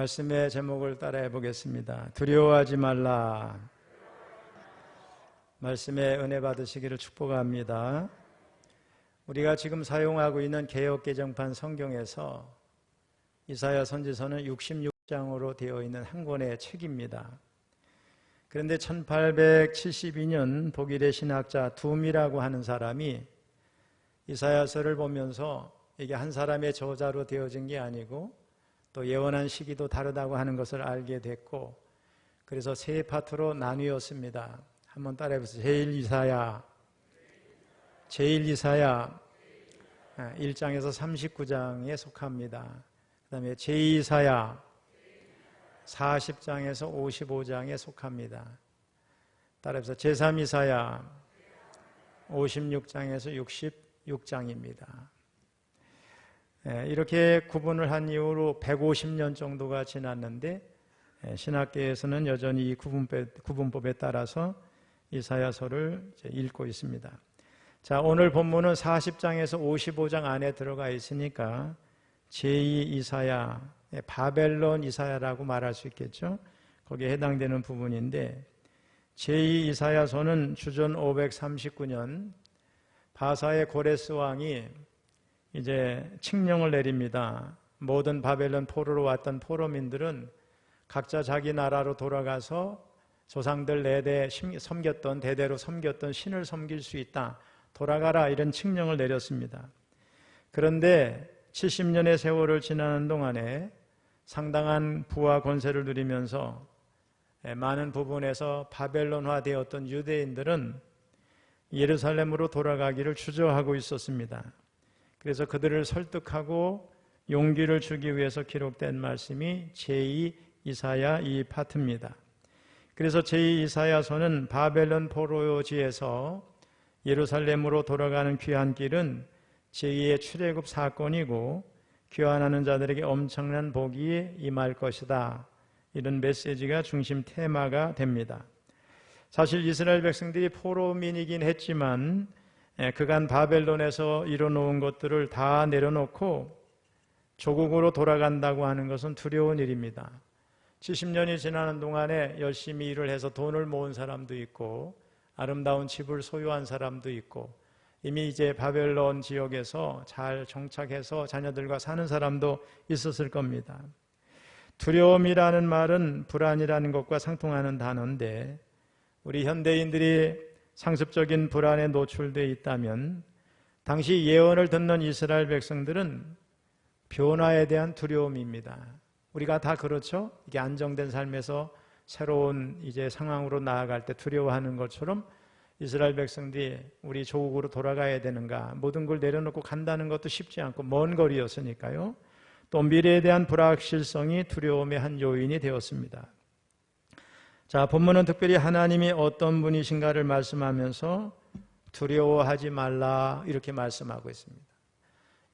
말씀의 제목을 따라해 보겠습니다. 두려워하지 말라. 말씀의 은혜 받으시기를 축복합니다. 우리가 지금 사용하고 있는 개역개정판 성경에서 이사야 선지서는 66장으로 되어 있는 한 권의 책입니다. 그런데 1872년 독일의 신학자 둠이라고 하는 사람이 이사야서를 보면서 이게 한 사람의 저자로 되어진 게 아니고 또 예언한 시기도 다르다고 하는 것을 알게 됐고, 그래서 세 파트로 나뉘었습니다. 한번 따라해보세요. 제1이사야 1장에서 39장에 속합니다. 그 다음에 제2이사야 40장에서 55장에 속합니다. 따라해보세요. 제3이사야 56장에서 66장입니다. 이렇게 구분을 한 이후로 150년 정도가 지났는데 신학계에서는 여전히 이 구분법에 따라서 이사야서를 읽고 있습니다. 자, 오늘 본문은 40장에서 55장 안에 들어가 있으니까 제2이사야, 바벨론 이사야라고 말할 수 있겠죠. 거기에 해당되는 부분인데, 제2이사야서는 주전 539년 바사의 고레스 왕이 이제 칙령을 내립니다. 모든 바벨론 포로로 왔던 포로민들은 각자 자기 나라로 돌아가서 조상들 대대로 섬겼던 신을 섬길 수 있다. 돌아가라, 이런 칙령을 내렸습니다. 그런데 70년의 세월을 지나는 동안에 상당한 부와 권세를 누리면서 많은 부분에서 바벨론화 되었던 유대인들은 예루살렘으로 돌아가기를 주저하고 있었습니다. 그래서 그들을 설득하고 용기를 주기 위해서 기록된 말씀이 제2이사야 이 파트입니다. 그래서 제2이사야서는 바벨론 포로지에서 예루살렘으로 돌아가는 귀한 길은 제2의 출애굽 사건이고 귀환하는 자들에게 엄청난 복이 임할 것이다. 이런 메시지가 중심 테마가 됩니다. 사실 이스라엘 백성들이 포로민이긴 했지만 그간 바벨론에서 이뤄놓은 것들을 다 내려놓고 조국으로 돌아간다고 하는 것은 두려운 일입니다. 70년이 지나는 동안에 열심히 일을 해서 돈을 모은 사람도 있고 아름다운 집을 소유한 사람도 있고 이미 이제 바벨론 지역에서 잘 정착해서 자녀들과 사는 사람도 있었을 겁니다. 두려움이라는 말은 불안이라는 것과 상통하는 단어인데, 우리 현대인들이 상습적인 불안에 노출되어 있다면 당시 예언을 듣는 이스라엘 백성들은 변화에 대한 두려움입니다. 우리가 다 그렇죠? 이게 안정된 삶에서 새로운 이제 상황으로 나아갈 때 두려워하는 것처럼 이스라엘 백성들이 우리 조국으로 돌아가야 되는가, 모든 걸 내려놓고 간다는 것도 쉽지 않고 먼 거리였으니까요. 또 미래에 대한 불확실성이 두려움의 한 요인이 되었습니다. 자, 본문은 특별히 하나님이 어떤 분이신가를 말씀하면서 두려워하지 말라 이렇게 말씀하고 있습니다.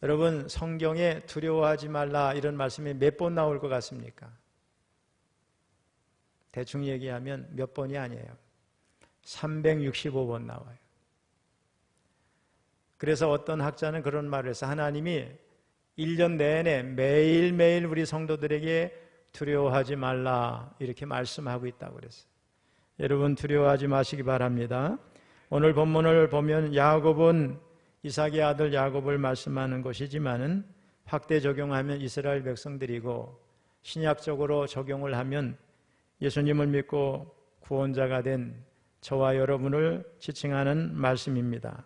여러분, 성경에 두려워하지 말라 이런 말씀이 몇 번 나올 것 같습니까? 대충 얘기하면 몇 번이 아니에요. 365번 나와요. 그래서 어떤 학자는 그런 말을 해서 하나님이 1년 내내 매일매일 우리 성도들에게 두려워하지 말라 이렇게 말씀하고 있다고 그랬어요. 여러분, 두려워하지 마시기 바랍니다. 오늘 본문을 보면 야곱은 이삭의 아들 야곱을 말씀하는 것이지만은 확대 적용하면 이스라엘 백성들이고 신약적으로 적용을 하면 예수님을 믿고 구원자가 된 저와 여러분을 지칭하는 말씀입니다.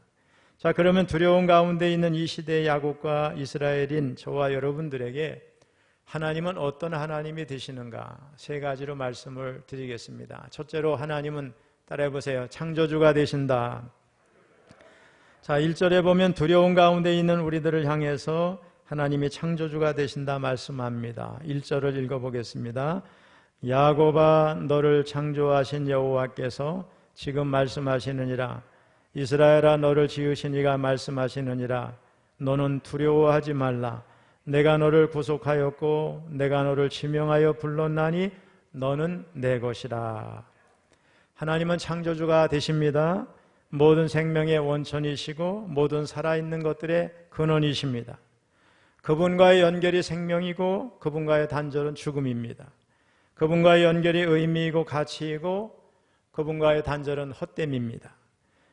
자, 그러면 두려움 가운데 있는 이 시대의 야곱과 이스라엘인 저와 여러분들에게 하나님은 어떤 하나님이 되시는가? 세 가지로 말씀을 드리겠습니다. 첫째로, 하나님은 따라해보세요. 창조주가 되신다. 자, 1절에 보면 두려움 가운데 있는 우리들을 향해서 하나님이 창조주가 되신다 말씀합니다. 1절을 읽어보겠습니다. 야곱아, 너를 창조하신 여호와께서 지금 말씀하시느니라. 이스라엘아, 너를 지으신 이가 말씀하시느니라. 너는 두려워하지 말라. 내가 너를 구속하였고 내가 너를 지명하여 불렀나니 너는 내 것이라. 하나님은 창조주가 되십니다. 모든 생명의 원천이시고 모든 살아있는 것들의 근원이십니다. 그분과의 연결이 생명이고 그분과의 단절은 죽음입니다. 그분과의 연결이 의미이고 가치이고 그분과의 단절은 헛됨입니다.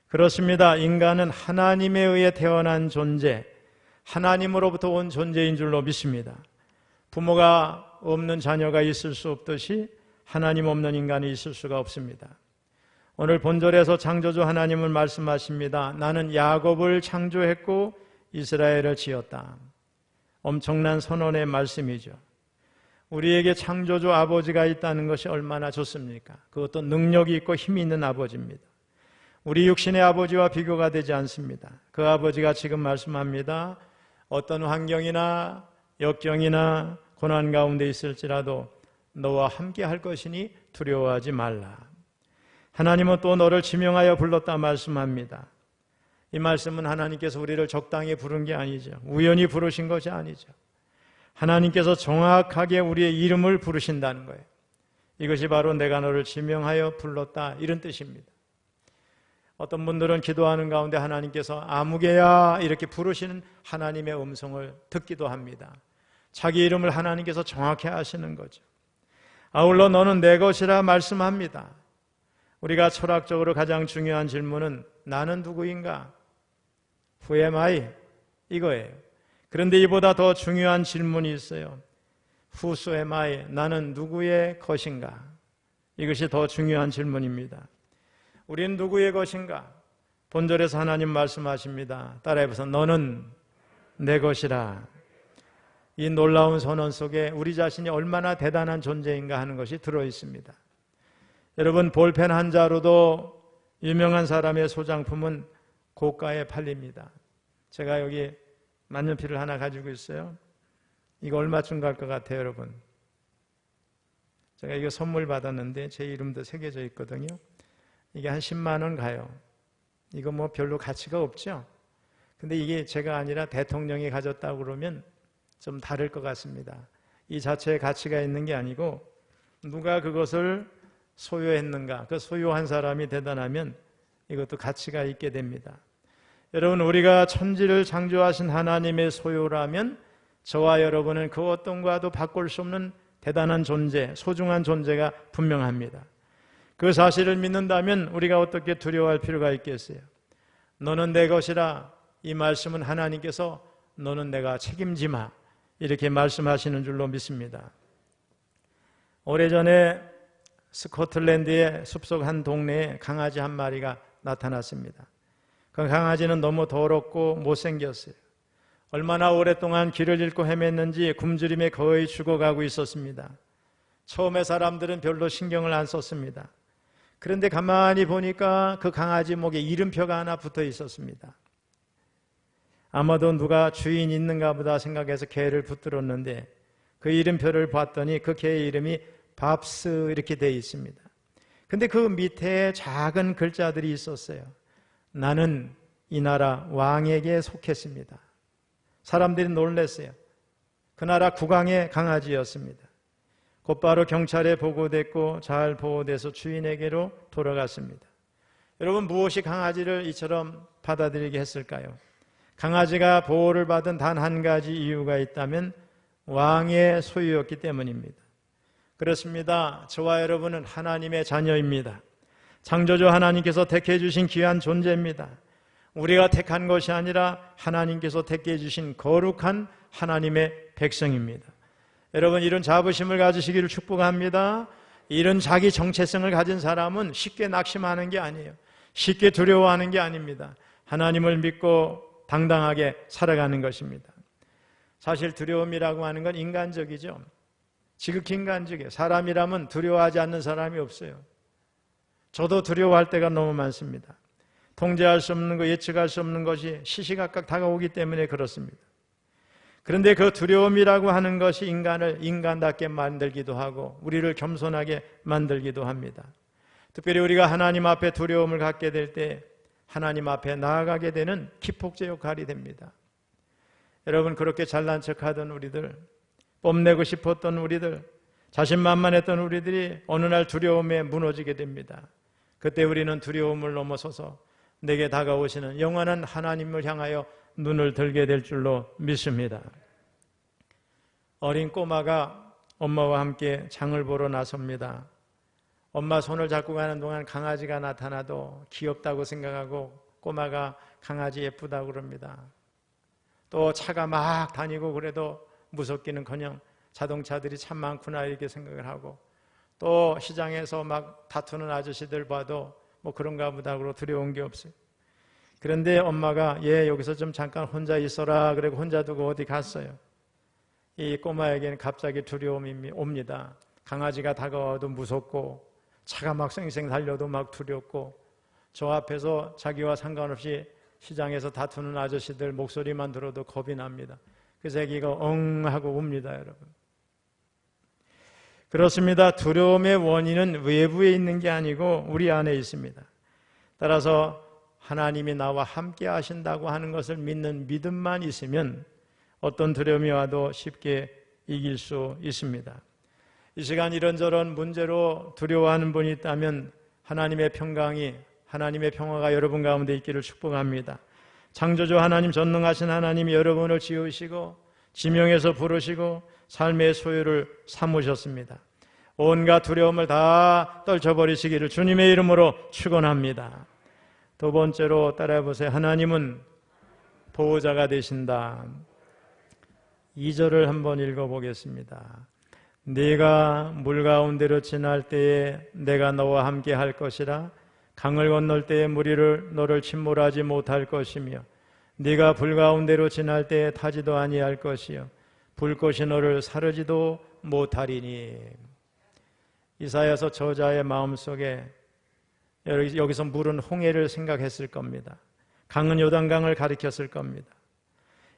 그렇습니다. 인간은 하나님에 의해 태어난 존재, 하나님으로부터 온 존재인 줄로 믿습니다. 부모가 없는 자녀가 있을 수 없듯이 하나님 없는 인간이 있을 수가 없습니다. 오늘 본절에서 창조주 하나님은 말씀하십니다. 나는 야곱을 창조했고 이스라엘을 지었다. 엄청난 선언의 말씀이죠. 우리에게 창조주 아버지가 있다는 것이 얼마나 좋습니까? 그것도 능력이 있고 힘이 있는 아버지입니다. 우리 육신의 아버지와 비교가 되지 않습니다. 그 아버지가 지금 말씀합니다. 어떤 환경이나 역경이나 고난 가운데 있을지라도 너와 함께 할 것이니 두려워하지 말라. 하나님은 또 너를 지명하여 불렀다 말씀합니다. 이 말씀은 하나님께서 우리를 적당히 부른 게 아니죠. 우연히 부르신 것이 아니죠. 하나님께서 정확하게 우리의 이름을 부르신다는 거예요. 이것이 바로 내가 너를 지명하여 불렀다 이런 뜻입니다. 어떤 분들은 기도하는 가운데 하나님께서 아무개야 이렇게 부르시는 하나님의 음성을 듣기도 합니다. 자기 이름을 하나님께서 정확히 아시는 거죠. 아울러 너는 내 것이라 말씀합니다. 우리가 철학적으로 가장 중요한 질문은 나는 누구인가? Who am I? 이거예요. 그런데 이보다 더 중요한 질문이 있어요. Whose am I? 나는 누구의 것인가? 이것이 더 중요한 질문입니다. 우리는 누구의 것인가? 본절에서 하나님 말씀하십니다. 따라해보세요. 너는 내 것이라. 이 놀라운 선언 속에 우리 자신이 얼마나 대단한 존재인가 하는 것이 들어있습니다. 여러분, 볼펜 한 자루도 유명한 사람의 소장품은 고가에 팔립니다. 제가 여기 만년필을 하나 가지고 있어요. 이거 얼마쯤 갈 것 같아요, 여러분? 제가 이거 선물 받았는데 제 이름도 새겨져 있거든요. 이게 한 10만 원 가요. 이거 뭐 별로 가치가 없죠? 근데 이게 제가 아니라 대통령이 가졌다고 그러면 좀 다를 것 같습니다. 이 자체에 가치가 있는 게 아니고 누가 그것을 소유했는가, 그 소유한 사람이 대단하면 이것도 가치가 있게 됩니다. 여러분, 우리가 천지를 창조하신 하나님의 소유라면 저와 여러분은 그 어떤 것과도 바꿀 수 없는 대단한 존재, 소중한 존재가 분명합니다. 그 사실을 믿는다면 우리가 어떻게 두려워할 필요가 있겠어요? 너는 내 것이라. 이 말씀은 하나님께서 너는 내가 책임지마 이렇게 말씀하시는 줄로 믿습니다. 오래전에 스코틀랜드의 숲속 한 동네에 강아지 한 마리가 나타났습니다. 그 강아지는 너무 더럽고 못생겼어요. 얼마나 오랫동안 길을 잃고 헤맸는지 굶주림에 거의 죽어가고 있었습니다. 처음에 사람들은 별로 신경을 안 썼습니다. 그런데 가만히 보니까 그 강아지 목에 이름표가 하나 붙어 있었습니다. 아마도 누가 주인 있는가 보다 생각해서 개를 붙들었는데 그 이름표를 봤더니 그 개의 이름이 밥스 이렇게 되어 있습니다. 근데 그 밑에 작은 글자들이 있었어요. 나는 이 나라 왕에게 속했습니다. 사람들이 놀랐어요. 그 나라 국왕의 강아지였습니다. 곧바로 경찰에 보고됐고 잘 보호돼서 주인에게로 돌아갔습니다. 여러분, 무엇이 강아지를 이처럼 받아들이게 했을까요? 강아지가 보호를 받은 단 한 가지 이유가 있다면 왕의 소유였기 때문입니다. 그렇습니다. 저와 여러분은 하나님의 자녀입니다. 창조주 하나님께서 택해 주신 귀한 존재입니다. 우리가 택한 것이 아니라 하나님께서 택해 주신 거룩한 하나님의 백성입니다. 여러분, 이런 자부심을 가지시기를 축복합니다. 이런 자기 정체성을 가진 사람은 쉽게 낙심하는 게 아니에요. 쉽게 두려워하는 게 아닙니다. 하나님을 믿고 당당하게 살아가는 것입니다. 사실 두려움이라고 하는 건 인간적이죠. 지극히 인간적이에요. 사람이라면 두려워하지 않는 사람이 없어요. 저도 두려워할 때가 너무 많습니다. 통제할 수 없는 것, 예측할 수 없는 것이 시시각각 다가오기 때문에 그렇습니다. 그런데 그 두려움이라고 하는 것이 인간을 인간답게 만들기도 하고 우리를 겸손하게 만들기도 합니다. 특별히 우리가 하나님 앞에 두려움을 갖게 될 때 하나님 앞에 나아가게 되는 기폭제 역할이 됩니다. 여러분, 그렇게 잘난 척하던 우리들, 뽐내고 싶었던 우리들, 자신만만했던 우리들이 어느 날 두려움에 무너지게 됩니다. 그때 우리는 두려움을 넘어서서 내게 다가오시는 영원한 하나님을 향하여 눈을 들게 될 줄로 믿습니다. 어린 꼬마가 엄마와 함께 장을 보러 나섭니다. 엄마 손을 잡고 가는 동안 강아지가 나타나도 귀엽다고 생각하고 꼬마가 강아지 예쁘다고 그럽니다. 또 차가 막 다니고 그래도 무섭기는커녕 자동차들이 참 많구나 이렇게 생각을 하고, 또 시장에서 막 다투는 아저씨들 봐도 뭐 그런가 보다 하고 두려운 게 없어요. 그런데 엄마가 얘 여기서 좀 잠깐 혼자 있어라 그리고 혼자 두고 어디 갔어요. 이 꼬마에게는 갑자기 두려움이 옵니다. 강아지가 다가와도 무섭고 차가 막 쌩쌩 달려도 막 두렵고, 저 앞에서 자기와 상관없이 시장에서 다투는 아저씨들 목소리만 들어도 겁이 납니다. 그래서 애기가 엉 하고 웁니다, 여러분. 그렇습니다. 두려움의 원인은 외부에 있는 게 아니고 우리 안에 있습니다. 따라서 하나님이 나와 함께 하신다고 하는 것을 믿는 믿음만 있으면 어떤 두려움이 와도 쉽게 이길 수 있습니다. 이 시간 이런저런 문제로 두려워하는 분이 있다면 하나님의 평강이, 하나님의 평화가 여러분 가운데 있기를 축복합니다. 창조주 하나님, 전능하신 하나님이 여러분을 지으시고 지명해서 부르시고 삶의 소유를 삼으셨습니다. 온갖 두려움을 다 떨쳐버리시기를 주님의 이름으로 축원합니다. 두 번째로 따라해보세요. 하나님은 보호자가 되신다. 2절을 한번 읽어보겠습니다. 네가 물 가운데로 지날 때에 내가 너와 함께 할 것이라. 강을 건널 때에 무리를 너를 침몰하지 못할 것이며 네가 불 가운데로 지날 때에 타지도 아니할 것이요 불꽃이 너를 사르지도 못하리니. 이사야서 저자의 마음속에 여기서 물은 홍해를 생각했을 겁니다. 강은 요단강을 가리켰을 겁니다.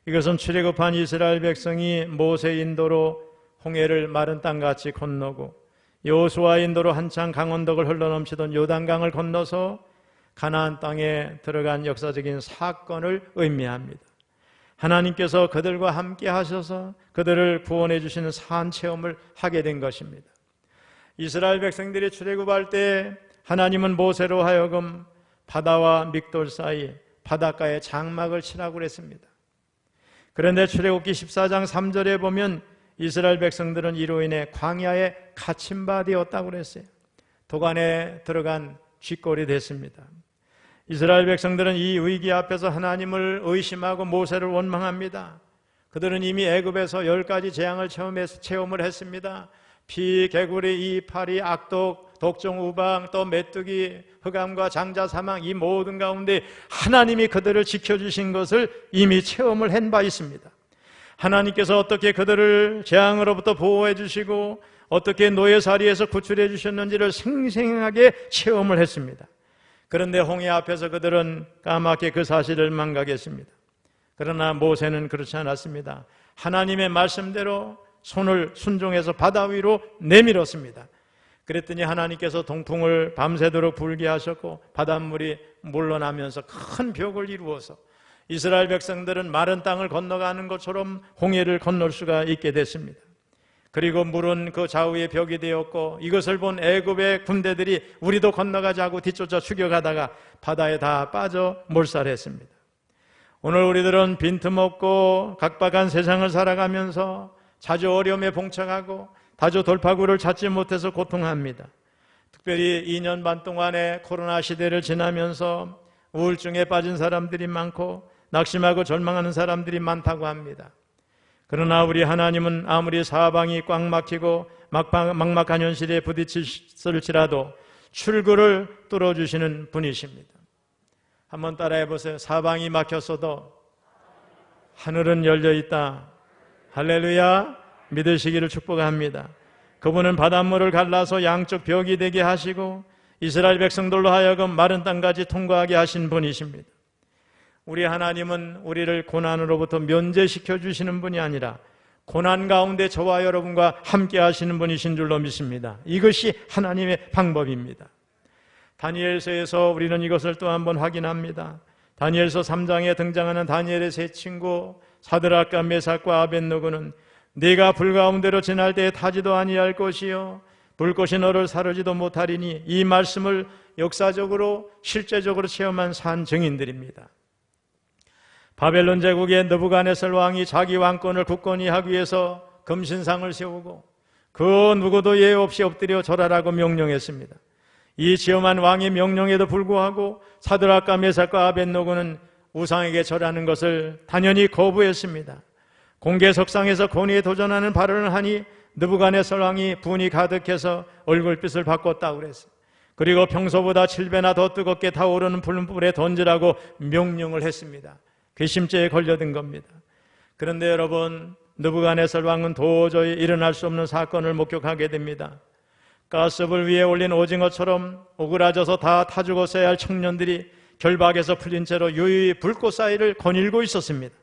이것은 출애굽한 이스라엘 백성이 모세 인도로 홍해를 마른 땅같이 건너고 여호수아 인도로 한창 강원덕을 흘러넘치던 요단강을 건너서 가나안 땅에 들어간 역사적인 사건을 의미합니다. 하나님께서 그들과 함께 하셔서 그들을 구원해 주시는 산 체험을 하게 된 것입니다. 이스라엘 백성들이 출애굽할 때 하나님은 모세로 하여금 바다와 믹돌 사이 바닷가에 장막을 치라고 그랬습니다. 그런데 출애굽기 14장 3절에 보면 이스라엘 백성들은 이로 인해 광야에 갇힌 바 되었다고 그랬어요. 도관에 들어간 쥐꼴이 됐습니다. 이스라엘 백성들은 이 위기 앞에서 하나님을 의심하고 모세를 원망합니다. 그들은 이미 애굽에서 10가지 재앙을 체험을 했습니다. 피, 개구리, 이파리, 악독, 독종, 우방, 또 메뚜기, 흑암과 장자, 사망, 이 모든 가운데 하나님이 그들을 지켜주신 것을 이미 체험을 한 바 있습니다. 하나님께서 어떻게 그들을 재앙으로부터 보호해 주시고 어떻게 노예살이에서 구출해 주셨는지를 생생하게 체험을 했습니다. 그런데 홍해 앞에서 그들은 까맣게 그 사실을 망각했습니다. 그러나 모세는 그렇지 않았습니다. 하나님의 말씀대로 손을 순종해서 바다 위로 내밀었습니다. 그랬더니 하나님께서 동풍을 밤새도록 불게 하셨고 바닷물이 물러나면서 큰 벽을 이루어서 이스라엘 백성들은 마른 땅을 건너가는 것처럼 홍해를 건널 수가 있게 됐습니다. 그리고 물은 그 좌우에 벽이 되었고 이것을 본 애굽의 군대들이 우리도 건너가자고 뒤쫓아 추격하다가 바다에 다 빠져 몰살했습니다. 오늘 우리들은 빈틈없고 각박한 세상을 살아가면서 자주 어려움에 봉착하고 다주 돌파구를 찾지 못해서 고통합니다. 특별히 2년 반 동안의 코로나 시대를 지나면서 우울증에 빠진 사람들이 많고 낙심하고 절망하는 사람들이 많다고 합니다. 그러나 우리 하나님은 아무리 사방이 꽉 막히고 막막한 현실에 부딪힐지라도 출구를 뚫어주시는 분이십니다. 한번 따라해 보세요. 사방이 막혔어도 하늘은 열려있다. 할렐루야. 믿으시기를 축복합니다. 그분은 바닷물을 갈라서 양쪽 벽이 되게 하시고 이스라엘 백성들로 하여금 마른 땅까지 통과하게 하신 분이십니다. 우리 하나님은 우리를 고난으로부터 면제시켜 주시는 분이 아니라 고난 가운데 저와 여러분과 함께 하시는 분이신 줄로 믿습니다. 이것이 하나님의 방법입니다. 다니엘서에서 우리는 이것을 또 한 번 확인합니다. 다니엘서 3장에 등장하는 다니엘의 세 친구 사드락과 메삭과 아벳느고는 네가 불 가운데로 지날 때에 타지도 아니할 것이요 불꽃이 너를 사르지도 못하리니, 이 말씀을 역사적으로 실제적으로 체험한 산 증인들입니다. 바벨론 제국의 느부갓네살 왕이 자기 왕권을 굳건히 하기 위해서 금신상을 세우고 그 누구도 예외 없이 엎드려 절하라고 명령했습니다. 이 지엄한 왕의 명령에도 불구하고 사드락과 메삭과 아벳노고는 우상에게 절하는 것을 단연히 거부했습니다. 공개석상에서 권위에 도전하는 발언을 하니 느부갓네살 왕이 분이 가득해서 얼굴빛을 바꿨다고 그랬어요. 그리고 평소보다 7배나 더 뜨겁게 타오르는 불불에 던지라고 명령을 했습니다. 괘씸죄에 걸려든 겁니다. 그런데 여러분, 느부갓네살 왕은 도저히 일어날 수 없는 사건을 목격하게 됩니다. 가스불 위에 올린 오징어처럼 오그라져서 다 타 죽었어야 할 청년들이 결박에서 풀린 채로 유유히 불꽃 사이를 거닐고 있었습니다.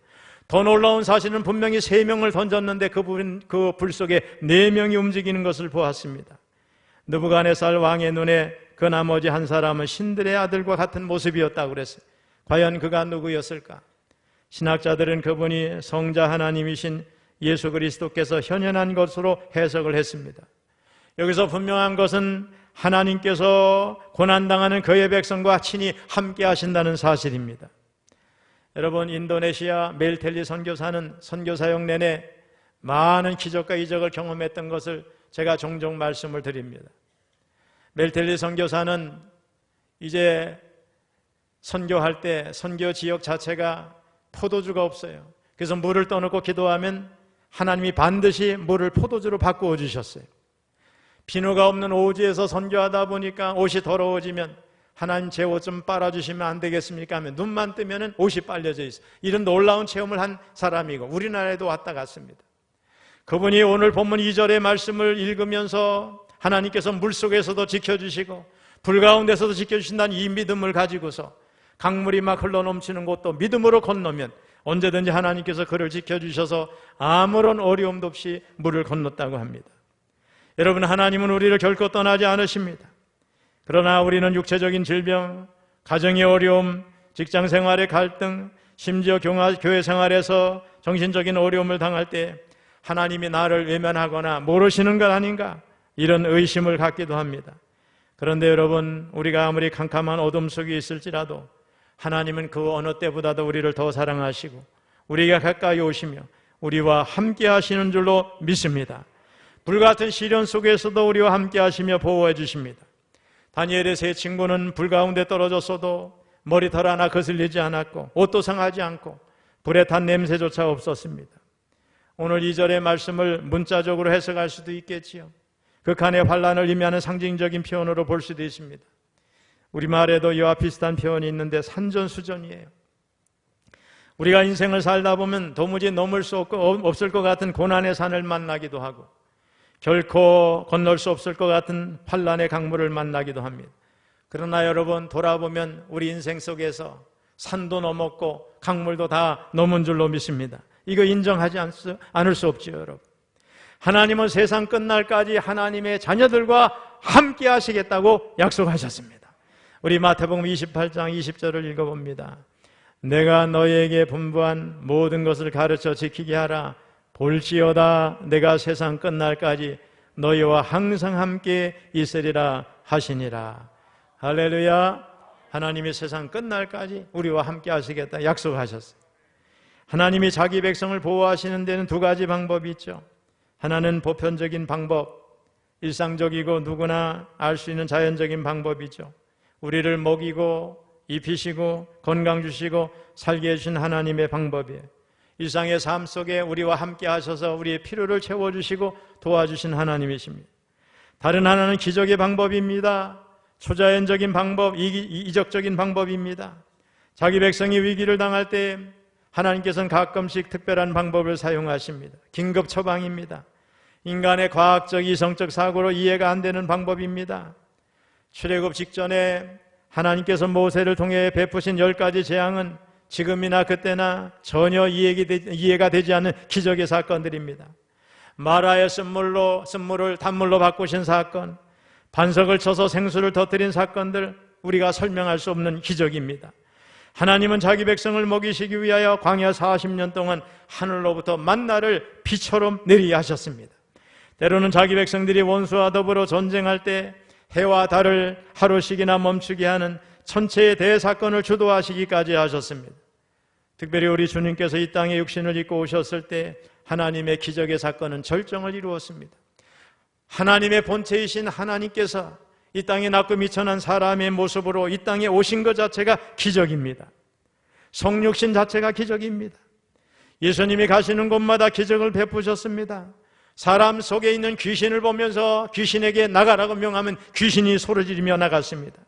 더 놀라운 사실은 분명히 3명을 던졌는데 그 불 속에 4명이 움직이는 것을 보았습니다. 느부갓네살 왕의 눈에 그 나머지 한 사람은 신들의 아들과 같은 모습이었다고 그랬어요. 과연 그가 누구였을까? 신학자들은 그분이 성자 하나님이신 예수 그리스도께서 현현한 것으로 해석을 했습니다. 여기서 분명한 것은 하나님께서 고난당하는 그의 백성과 친히 함께 하신다는 사실입니다. 여러분, 인도네시아 멜텔리 선교사는 선교 사역 내내 많은 기적과 이적을 경험했던 것을 제가 종종 말씀을 드립니다. 멜텔리 선교사는 이제 선교할 때 선교 지역 자체가 포도주가 없어요. 그래서 물을 떠놓고 기도하면 하나님이 반드시 물을 포도주로 바꾸어 주셨어요. 비누가 없는 오지에서 선교하다 보니까 옷이 더러워지면 하나님 제 옷 좀 빨아주시면 안 되겠습니까? 하면 눈만 뜨면 옷이 빨려져 있어요. 이런 놀라운 체험을 한 사람이고 우리나라에도 왔다 갔습니다. 그분이 오늘 본문 2절의 말씀을 읽으면서 하나님께서 물속에서도 지켜주시고 불 가운데서도 지켜주신다는 이 믿음을 가지고서 강물이 막 흘러넘치는 곳도 믿음으로 건너면 언제든지 하나님께서 그를 지켜주셔서 아무런 어려움도 없이 물을 건넜다고 합니다. 여러분, 하나님은 우리를 결코 떠나지 않으십니다. 그러나 우리는 육체적인 질병, 가정의 어려움, 직장생활의 갈등, 심지어 교회 생활에서 정신적인 어려움을 당할 때 하나님이 나를 외면하거나 모르시는 것 아닌가, 이런 의심을 갖기도 합니다. 그런데 여러분, 우리가 아무리 캄캄한 어둠 속에 있을지라도 하나님은 그 어느 때보다도 우리를 더 사랑하시고 우리가 가까이 오시며 우리와 함께 하시는 줄로 믿습니다. 불같은 시련 속에서도 우리와 함께 하시며 보호해 주십니다. 다니엘의 3 친구는 불 가운데 떨어졌어도 머리털 하나 거슬리지 않았고 옷도 상하지 않고 불에 탄 냄새조차 없었습니다. 오늘 2절의 말씀을 문자적으로 해석할 수도 있겠지요. 극한의 환난을 의미하는 상징적인 표현으로 볼 수도 있습니다. 우리말에도 이와 비슷한 표현이 있는데 산전수전이에요. 우리가 인생을 살다 보면 도무지 넘을 수 없을 것 같은 고난의 산을 만나기도 하고 결코 건널 수 없을 것 같은 환난의 강물을 만나기도 합니다. 그러나 여러분, 돌아보면 우리 인생 속에서 산도 넘었고 강물도 다 넘은 줄로 믿습니다. 이거 인정하지 않을 수 없지요, 여러분. 하나님은 세상 끝날까지 하나님의 자녀들과 함께 하시겠다고 약속하셨습니다. 우리 마태복음 28장 20절을 읽어봅니다. 내가 너희에게 분부한 모든 것을 가르쳐 지키게 하라. 볼지어다 내가 세상 끝날까지 너희와 항상 함께 있으리라 하시니라. 할렐루야. 하나님이 세상 끝날까지 우리와 함께 하시겠다 약속하셨어요. 하나님이 자기 백성을 보호하시는 데는 2가지 방법이 있죠. 하나는 보편적인 방법, 일상적이고 누구나 알 수 있는 자연적인 방법이죠. 우리를 먹이고 입히시고 건강 주시고 살게 해주신 하나님의 방법이에요. 일상의 삶 속에 우리와 함께 하셔서 우리의 필요를 채워주시고 도와주신 하나님이십니다. 다른 하나는 기적의 방법입니다. 초자연적인 방법, 이적적인 방법입니다. 자기 백성이 위기를 당할 때 하나님께서는 가끔씩 특별한 방법을 사용하십니다. 긴급 처방입니다. 인간의 과학적, 이성적 사고로 이해가 안 되는 방법입니다. 출애굽 직전에 하나님께서 모세를 통해 베푸신 10가지 재앙은 지금이나 그때나 전혀 이해가 되지 않는 기적의 사건들입니다. 마라의 쓴물을 단물로 바꾸신 사건, 반석을 쳐서 생수를 터뜨린 사건들, 우리가 설명할 수 없는 기적입니다. 하나님은 자기 백성을 먹이시기 위하여 광야 40년 동안 하늘로부터 만나를 비처럼 내리게 하셨습니다. 때로는 자기 백성들이 원수와 더불어 전쟁할 때 해와 달을 하루씩이나 멈추게 하는 천체의 대사건을 주도하시기까지 하셨습니다. 특별히 우리 주님께서 이 땅에 육신을 입고 오셨을 때 하나님의 기적의 사건은 절정을 이루었습니다. 하나님의 본체이신 하나님께서 이 땅에 낮고 미천한 사람의 모습으로 이 땅에 오신 것 자체가 기적입니다. 성육신 자체가 기적입니다. 예수님이 가시는 곳마다 기적을 베푸셨습니다. 사람 속에 있는 귀신을 보면서 귀신에게 나가라고 명하면 귀신이 소리지르며 나갔습니다.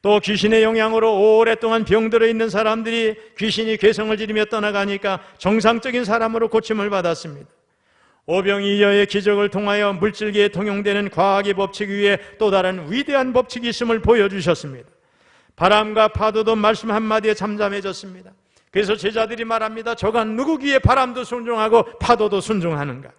또 귀신의 영향으로 오랫동안 병들어 있는 사람들이 귀신이 괴성을 지르며 떠나가니까 정상적인 사람으로 고침을 받았습니다. 오병이어의 기적을 통하여 물질계에 통용되는 과학의 법칙 위에 또 다른 위대한 법칙이 있음을 보여주셨습니다. 바람과 파도도 말씀 한마디에 잠잠해졌습니다. 그래서 제자들이 말합니다. 저가 누구기에 바람도 순종하고 파도도 순종하는가?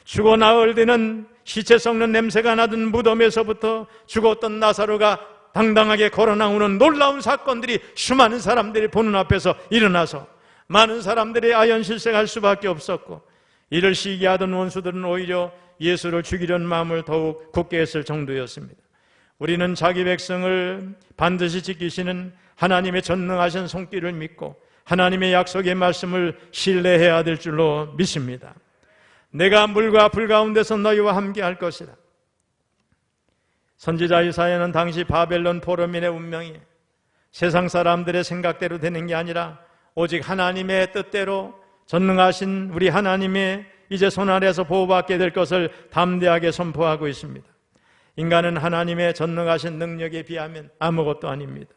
죽어 나흘 되는 시체 썩는 냄새가 나던 무덤에서부터 죽었던 나사로가 당당하게 걸어 나오는 놀라운 사건들이 수많은 사람들이 보는 앞에서 일어나서 많은 사람들이 아연실색할 수밖에 없었고, 이를 시기하던 원수들은 오히려 예수를 죽이려는 마음을 더욱 굳게 했을 정도였습니다. 우리는 자기 백성을 반드시 지키시는 하나님의 전능하신 손길을 믿고 하나님의 약속의 말씀을 신뢰해야 될 줄로 믿습니다. 내가 물과 불 가운데서 너희와 함께 할 것이다. 선지자 이사야는 당시 바벨론 포로민의 운명이 세상 사람들의 생각대로 되는 게 아니라 오직 하나님의 뜻대로 전능하신 우리 하나님의 이제 손 아래에서 보호받게 될 것을 담대하게 선포하고 있습니다. 인간은 하나님의 전능하신 능력에 비하면 아무것도 아닙니다.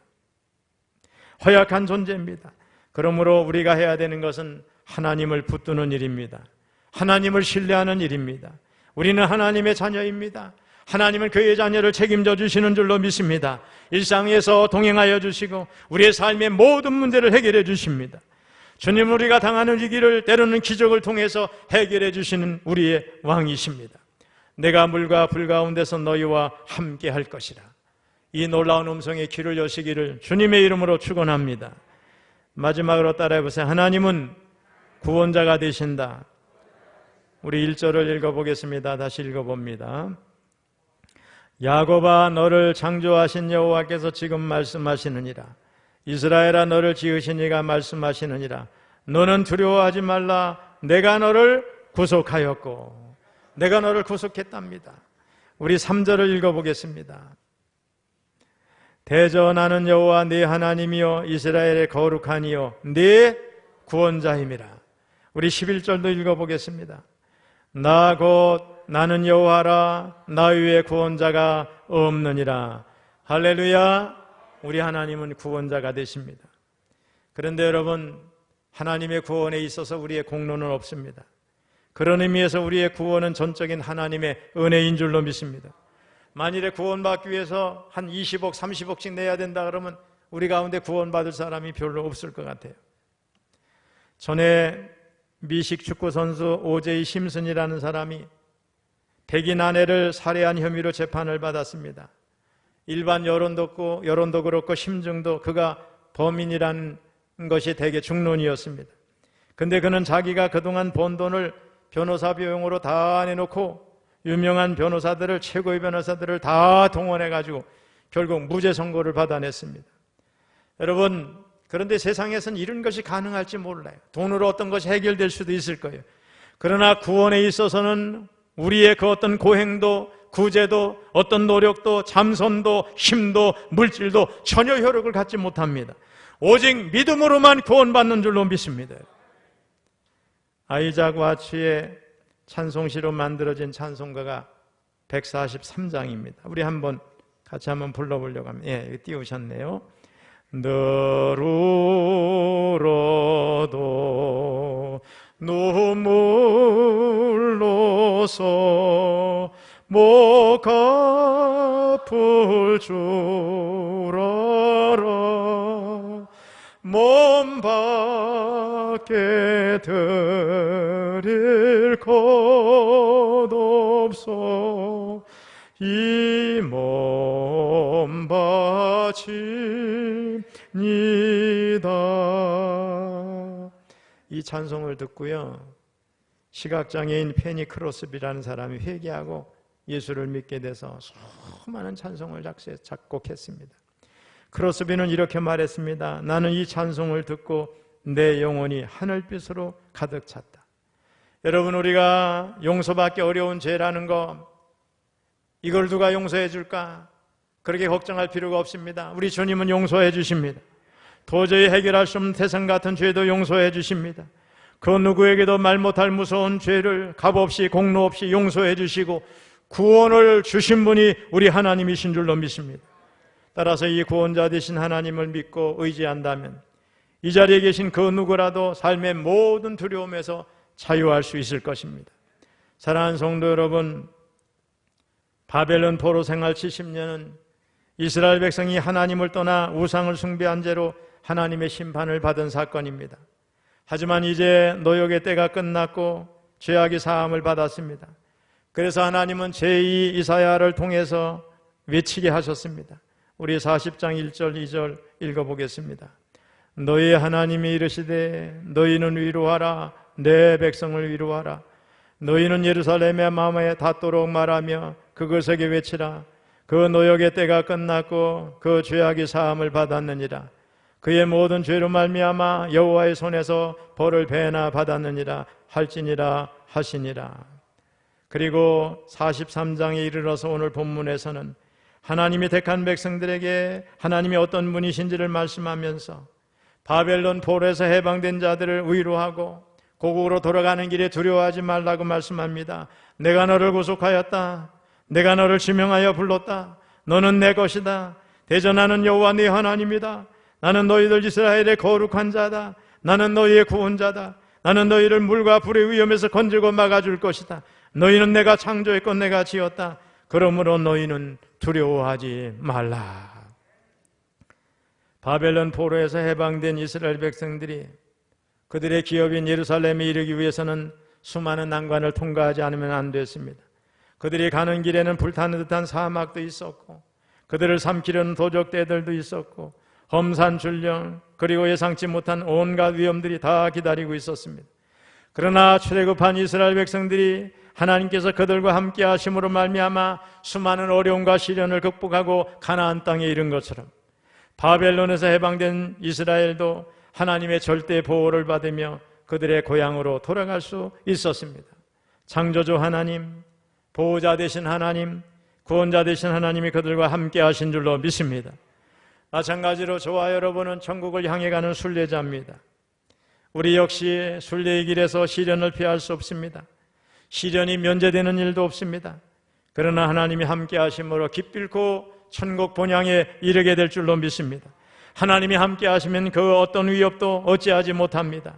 허약한 존재입니다. 그러므로 우리가 해야 되는 것은 하나님을 붙드는 일입니다. 하나님을 신뢰하는 일입니다. 우리는 하나님의 자녀입니다. 하나님은 그의 자녀를 책임져 주시는 줄로 믿습니다. 일상에서 동행하여 주시고 우리의 삶의 모든 문제를 해결해 주십니다. 주님, 우리가 당하는 위기를 때로는 기적을 통해서 해결해 주시는 우리의 왕이십니다. 내가 물과 불 가운데서 너희와 함께 할 것이라. 이 놀라운 음성의 귀를 여시기를 주님의 이름으로 축원합니다. 마지막으로 따라해 보세요. 하나님은 구원자가 되신다. 우리 1절을 읽어보겠습니다. 다시 읽어봅니다. 야곱아, 너를 창조하신 여호와께서 지금 말씀하시느니라. 이스라엘아, 너를 지으신 이가 말씀하시느니라. 너는 두려워하지 말라. 내가 너를 구속하였고. 내가 너를 구속했답니다. 우리 3절을 읽어보겠습니다. 대전하는 여호와 네 하나님이여 이스라엘의 거룩한 이여 네 구원자임이라. 우리 11절도 읽어보겠습니다. 나 곧 나는 여호와라. 나 위에 구원자가 없느니라. 할렐루야. 우리 하나님은 구원자가 되십니다. 그런데 여러분, 하나님의 구원에 있어서 우리의 공로는 없습니다. 그런 의미에서 우리의 구원은 전적인 하나님의 은혜인 줄로 믿습니다. 만일에 구원받기 위해서 한 20억, 30억씩 내야 된다 그러면 우리 가운데 구원받을 사람이 별로 없을 것 같아요. 전에 미식 축구 선수 오제이 심슨이라는 사람이 백인 아내를 살해한 혐의로 재판을 받았습니다. 일반 여론도 그렇고 심증도 그가 범인이라는 것이 대개 중론이었습니다. 근데 그는 자기가 그동안 번 돈을 변호사 비용으로 다 내놓고 유명한 변호사들을, 최고의 변호사들을 다 동원해가지고 결국 무죄 선고를 받아냈습니다. 여러분, 그런데 세상에서는 이런 것이 가능할지 몰라요. 돈으로 어떤 것이 해결될 수도 있을 거예요. 그러나 구원에 있어서는 우리의 그 어떤 고행도, 구제도, 어떤 노력도, 참선도, 힘도, 물질도 전혀 효력을 갖지 못합니다. 오직 믿음으로만 구원받는 줄로 믿습니다. 아이작 와츠의 찬송시로 만들어진 찬송가가 143장입니다. 우리 같이 한번 불러보려고 합니다. 예, 띄우셨네요. 너로도 눈물로서 목 아플 줄 알아 몸 밖에 드릴 것 없어 이 몸 바칩니다. 이 찬송을 듣고요, 시각장애인 페니 크로스비라는 사람이 회개하고 예수를 믿게 돼서 수많은 찬송을 작곡했습니다. 크로스비는 이렇게 말했습니다. 나는 이 찬송을 듣고 내 영혼이 하늘빛으로 가득 찼다. 여러분, 우리가 용서받기 어려운 죄라는 거, 이걸 누가 용서해 줄까? 그렇게 걱정할 필요가 없습니다. 우리 주님은 용서해 주십니다. 도저히 해결할 수 없는 태산 같은 죄도 용서해 주십니다. 그 누구에게도 말 못할 무서운 죄를 값없이 공로 없이 용서해 주시고 구원을 주신 분이 우리 하나님이신 줄로 믿습니다. 따라서 이 구원자 되신 하나님을 믿고 의지한다면 이 자리에 계신 그 누구라도 삶의 모든 두려움에서 자유할 수 있을 것입니다. 사랑하는 성도 여러분, 바벨론 포로 생활 70년은 이스라엘 백성이 하나님을 떠나 우상을 숭배한 죄로 하나님의 심판을 받은 사건입니다. 하지만 이제 노역의 때가 끝났고 죄악이 사함을 받았습니다. 그래서 하나님은 제2 이사야를 통해서 외치게 하셨습니다. 우리 40장 1절 2절 읽어보겠습니다. 너희 하나님이 이르시되 너희는 위로하라, 내 백성을 위로하라. 너희는 예루살렘의 마음에 닿도록 말하며 그것에게 외치라. 그 노역의 때가 끝났고 그 죄악이 사함을 받았느니라. 그의 모든 죄로 말미암아 여호와의 손에서 벌을 배나 받았느니라 할지니라 하시니라. 그리고 43장에 이르러서 오늘 본문에서는 하나님이 택한 백성들에게 하나님이 어떤 분이신지를 말씀하면서 바벨론 포로에서 해방된 자들을 위로하고 고국으로 돌아가는 길에 두려워하지 말라고 말씀합니다. 내가 너를 구속하였다. 내가 너를 지명하여 불렀다. 너는 내 것이다. 대전하는 여호와 네 하나님이다. 나는 너희들 이스라엘의 거룩한 자다. 나는 너희의 구원자다. 나는 너희를 물과 불의 위험에서 건지고 막아줄 것이다. 너희는 내가 창조했고 내가 지었다. 그러므로 너희는 두려워하지 말라. 바벨론 포로에서 해방된 이스라엘 백성들이 그들의 기업인 예루살렘에 이르기 위해서는 수많은 난관을 통과하지 않으면 안 됐습니다. 그들이 가는 길에는 불타는 듯한 사막도 있었고 그들을 삼키려는 도적대들도 있었고 험산 출령 그리고 예상치 못한 온갖 위험들이 다 기다리고 있었습니다. 그러나 출애굽한 이스라엘 백성들이 하나님께서 그들과 함께 하심으로 말미암아 수많은 어려움과 시련을 극복하고 가나안 땅에 이른 것처럼 바벨론에서 해방된 이스라엘도 하나님의 절대 보호를 받으며 그들의 고향으로 돌아갈 수 있었습니다. 창조주 하나님, 보호자 되신 하나님, 구원자 되신 하나님이 그들과 함께 하신 줄로 믿습니다. 마찬가지로 저와 여러분은 천국을 향해 가는 순례자입니다. 우리 역시 순례의 길에서 시련을 피할 수 없습니다. 시련이 면제되는 일도 없습니다. 그러나 하나님이 함께 하심으로 기필코 천국 본향에 이르게 될 줄로 믿습니다. 하나님이 함께 하시면 그 어떤 위협도 어찌하지 못합니다.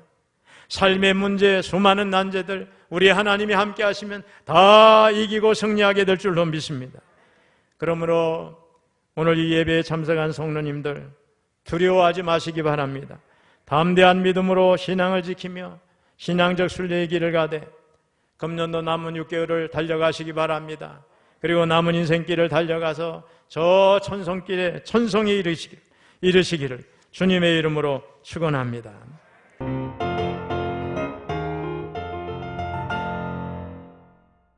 삶의 문제, 수많은 난제들 우리 하나님이 함께 하시면 다 이기고 승리하게 될 줄로 믿습니다. 그러므로 오늘 이 예배에 참석한 성도님들 두려워하지 마시기 바랍니다. 담대한 믿음으로 신앙을 지키며 신앙적 순례의 길을 가되 금년도 남은 6개월을 달려가시기 바랍니다. 그리고 남은 인생길을 달려가서 저 천성길에 천성에 이르시기를 주님의 이름으로 축원합니다.